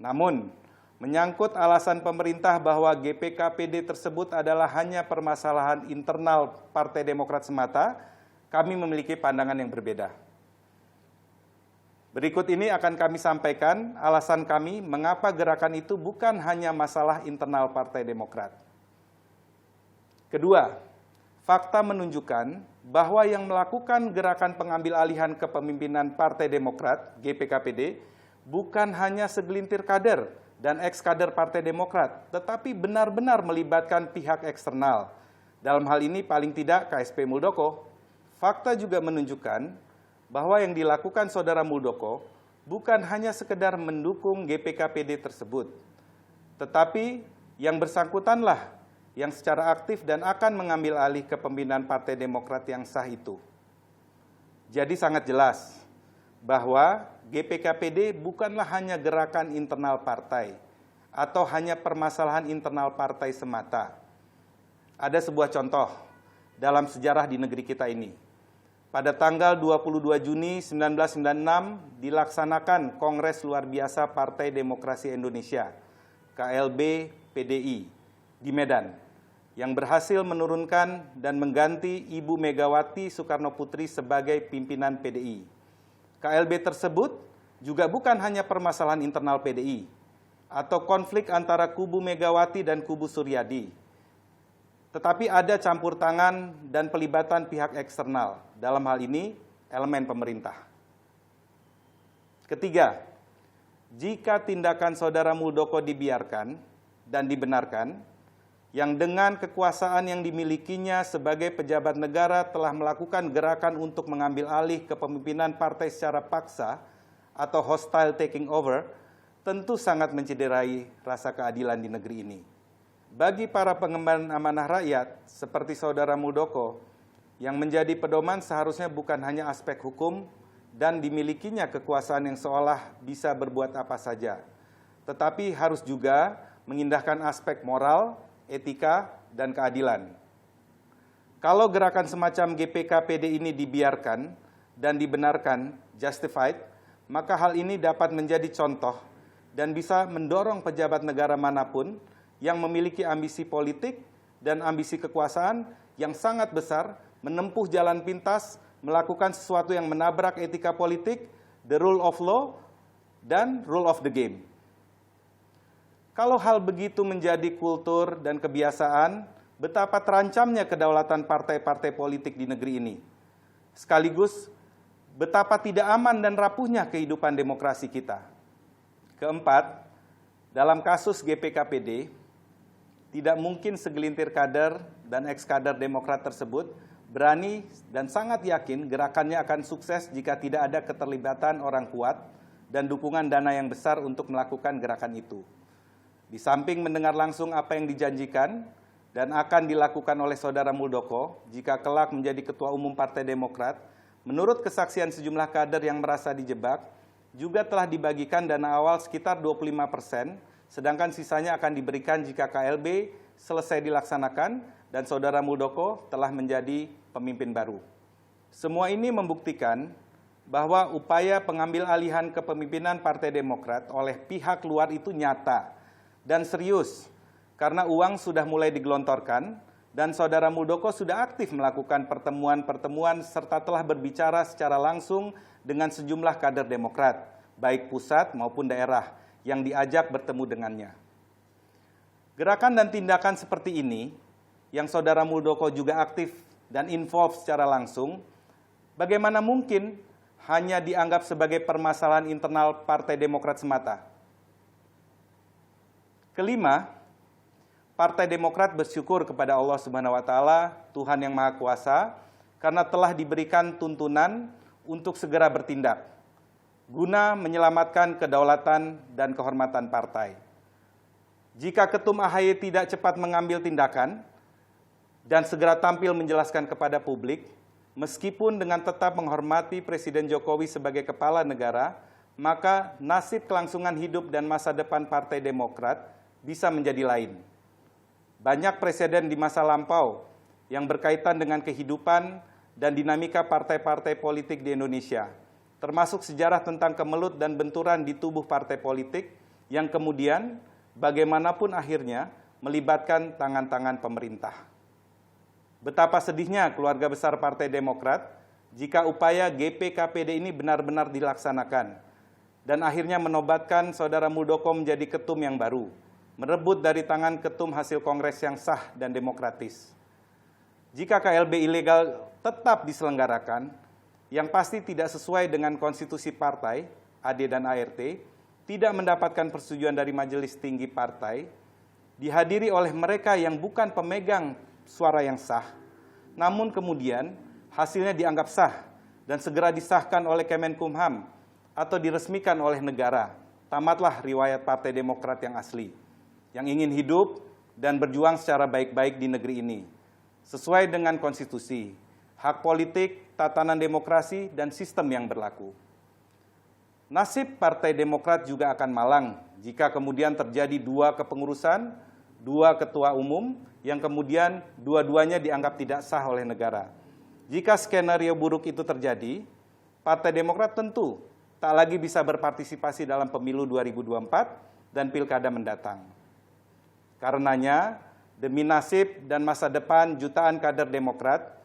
Namun, menyangkut alasan pemerintah bahwa GPKPD tersebut adalah hanya permasalahan internal Partai Demokrat semata, kami memiliki pandangan yang berbeda. Berikut ini akan kami sampaikan alasan kami mengapa gerakan itu bukan hanya masalah internal Partai Demokrat. Kedua, fakta menunjukkan bahwa yang melakukan gerakan pengambil alihan kepemimpinan Partai Demokrat, GPKPD, bukan hanya segelintir kader dan ex-kader Partai Demokrat, tetapi benar-benar melibatkan pihak eksternal. Dalam hal ini paling tidak KSP Muldoko. Fakta juga menunjukkan bahwa yang dilakukan Saudara Muldoko bukan hanya sekedar mendukung GPKPD tersebut, tetapi yang bersangkutanlah yang secara aktif dan akan mengambil alih kepemimpinan Partai Demokrat yang sah itu. Jadi sangat jelas bahwa GPKPD bukanlah hanya gerakan internal partai atau hanya permasalahan internal partai semata. Ada sebuah contoh dalam sejarah di negeri kita ini. Pada tanggal 22 Juni 1996 dilaksanakan Kongres Luar Biasa Partai Demokrasi Indonesia, KLB PDI, di Medan, yang berhasil menurunkan dan mengganti Ibu Megawati Soekarno Putri sebagai pimpinan PDI. KLB tersebut juga bukan hanya permasalahan internal PDI atau konflik antara kubu Megawati dan kubu Suryadi, tetapi ada campur tangan dan pelibatan pihak eksternal, dalam hal ini elemen pemerintah. Ketiga, jika tindakan Saudara Muldoko dibiarkan dan dibenarkan, yang dengan kekuasaan yang dimilikinya sebagai pejabat negara telah melakukan gerakan untuk mengambil alih kepemimpinan partai secara paksa atau hostile taking over, tentu sangat mencederai rasa keadilan di negeri ini. Bagi para pengemban amanah rakyat seperti Saudara Muldoko, yang menjadi pedoman seharusnya bukan hanya aspek hukum dan dimilikinya kekuasaan yang seolah bisa berbuat apa saja, tetapi harus juga mengindahkan aspek moral, etika, dan keadilan. Kalau gerakan semacam GPKPD ini dibiarkan dan dibenarkan, justified, maka hal ini dapat menjadi contoh dan bisa mendorong pejabat negara manapun yang memiliki ambisi politik dan ambisi kekuasaan yang sangat besar, menempuh jalan pintas, melakukan sesuatu yang menabrak etika politik, the rule of law, dan rule of the game. Kalau hal begitu menjadi kultur dan kebiasaan, betapa terancamnya kedaulatan partai-partai politik di negeri ini. Sekaligus, betapa tidak aman dan rapuhnya kehidupan demokrasi kita. Keempat, dalam kasus GPKPD, tidak mungkin segelintir kader dan ex-kader Demokrat tersebut berani dan sangat yakin gerakannya akan sukses jika tidak ada keterlibatan orang kuat dan dukungan dana yang besar untuk melakukan gerakan itu. Di samping mendengar langsung apa yang dijanjikan dan akan dilakukan oleh Saudara Muldoko jika kelak menjadi Ketua Umum Partai Demokrat, menurut kesaksian sejumlah kader yang merasa dijebak, juga telah dibagikan dana awal sekitar 25%, sedangkan sisanya akan diberikan jika KLB selesai dilaksanakan dan Saudara Muldoko telah menjadi pemimpin baru. Semua ini membuktikan bahwa upaya pengambil alihan kepemimpinan Partai Demokrat oleh pihak luar itu nyata dan serius, karena uang sudah mulai digelontorkan dan Saudara Muldoko sudah aktif melakukan pertemuan-pertemuan serta telah berbicara secara langsung dengan sejumlah kader Demokrat, baik pusat maupun daerah, yang diajak bertemu dengannya. Gerakan dan tindakan seperti ini, yang Saudara Muldoko juga aktif dan involved secara langsung, bagaimana mungkin hanya dianggap sebagai permasalahan internal Partai Demokrat semata? Kelima, Partai Demokrat bersyukur kepada Allah Subhanahu wa Ta'ala, Tuhan yang Maha Kuasa, karena telah diberikan tuntunan untuk segera bertindak guna menyelamatkan kedaulatan dan kehormatan partai. Jika Ketum AHY tidak cepat mengambil tindakan dan segera tampil menjelaskan kepada publik, meskipun dengan tetap menghormati Presiden Jokowi sebagai kepala negara, maka nasib kelangsungan hidup dan masa depan Partai Demokrat bisa menjadi lain. Banyak presiden di masa lampau yang berkaitan dengan kehidupan dan dinamika partai-partai politik di Indonesia, termasuk sejarah tentang kemelut dan benturan di tubuh partai politik yang kemudian bagaimanapun akhirnya melibatkan tangan-tangan pemerintah. Betapa sedihnya keluarga besar Partai Demokrat jika upaya GPKPD ini benar-benar dilaksanakan dan akhirnya menobatkan Saudara Muldoko menjadi ketum yang baru, merebut dari tangan ketum hasil kongres yang sah dan demokratis. Jika KLB ilegal tetap diselenggarakan, yang pasti tidak sesuai dengan konstitusi partai, AD dan ART, tidak mendapatkan persetujuan dari Majelis Tinggi Partai, dihadiri oleh mereka yang bukan pemegang suara yang sah, namun kemudian hasilnya dianggap sah dan segera disahkan oleh Kemenkumham atau diresmikan oleh negara. Tamatlah riwayat Partai Demokrat yang asli, yang ingin hidup dan berjuang secara baik-baik di negeri ini, sesuai dengan konstitusi, hak politik, tatanan demokrasi, dan sistem yang berlaku. Nasib Partai Demokrat juga akan malang jika kemudian terjadi dua kepengurusan, dua ketua umum, yang kemudian dua-duanya dianggap tidak sah oleh negara. Jika skenario buruk itu terjadi, Partai Demokrat tentu tak lagi bisa berpartisipasi dalam pemilu 2024 dan pilkada mendatang. Karenanya, demi nasib dan masa depan jutaan kader Demokrat,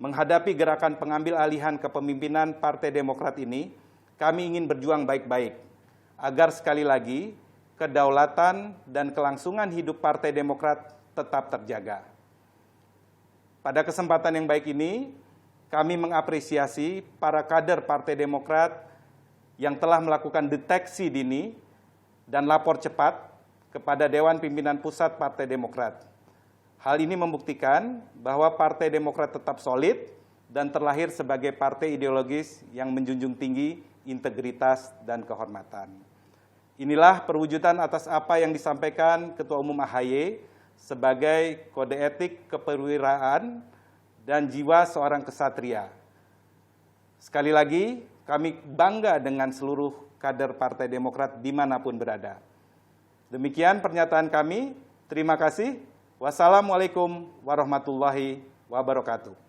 menghadapi gerakan pengambil alihan kepemimpinan Partai Demokrat ini, kami ingin berjuang baik-baik, agar sekali lagi kedaulatan dan kelangsungan hidup Partai Demokrat tetap terjaga. Pada kesempatan yang baik ini, kami mengapresiasi para kader Partai Demokrat yang telah melakukan deteksi dini dan lapor cepat kepada Dewan Pimpinan Pusat Partai Demokrat. Hal ini membuktikan bahwa Partai Demokrat tetap solid dan terlahir sebagai partai ideologis yang menjunjung tinggi integritas dan kehormatan. Inilah perwujudan atas apa yang disampaikan Ketua Umum AHY sebagai kode etik keperwiraan dan jiwa seorang kesatria. Sekali lagi, kami bangga dengan seluruh kader Partai Demokrat dimanapun berada. Demikian pernyataan kami. Terima kasih. Wassalamualaikum warahmatullahi wabarakatuh.